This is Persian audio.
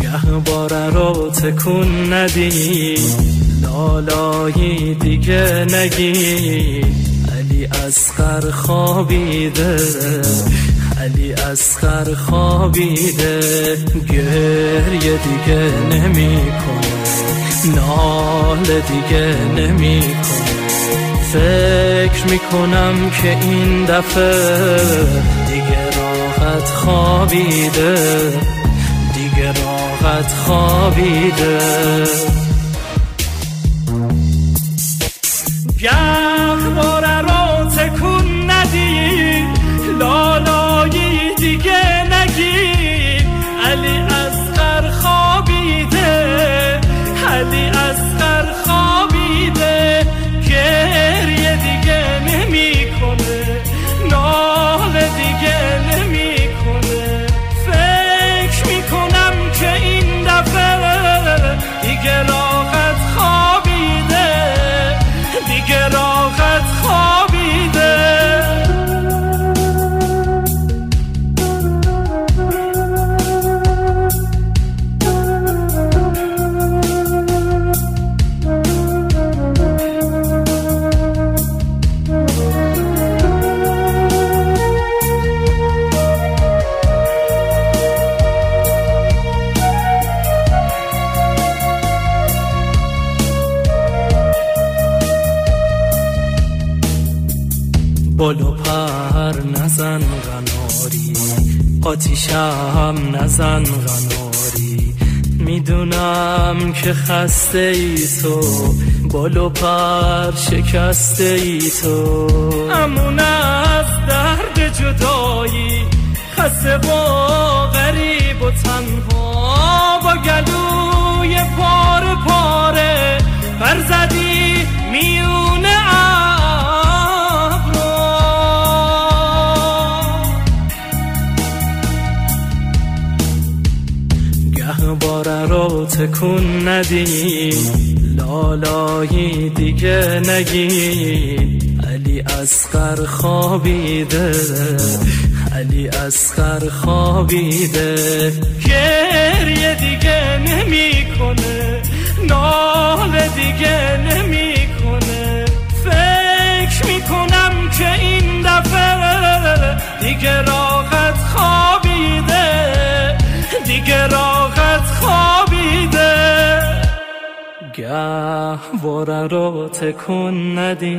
گهواره رو تکون ندی، لالایی دیگه نگی. علی اصغر خوابیده، علی اصغر خوابیده. گریه دیگه نمیکنه، ناله دیگه نمیکنه. فکر میکنم که این دفعه دیگه راحت خوابیده، دیگه راحت خوابیده. گهواره رو تکون ندی، لالایی دیگه نگی. علی اصغر خوابیده، علی اصغر خوابیده. گریه دیگه نمیکنه، ناله دیگه نمیکنه. فکر میکنم که این دفعه دیگه راحت خوابیده، دیگه راحت خوابیده. بال و پر نزن قناری، آتیشم نزن قناری. میدونم که خسته ای تو، بال و پر شکسته ای تو. امون از درد جدایی، خسته و غریب و تنها. با گلوی پاره پاره پر زدی میونه گهواره رو تکون ندی، لالایی دیگه نگی. علی اصغر خوابیده، علی اصغر خوابیده. گریه دیگه نمیکنه، ناله دیگه نمیکنه. فکر میکنم که این دفعه دیگه راحت خوابیده، دیگه راحت خوابیده. گهواره رو تکون ندی.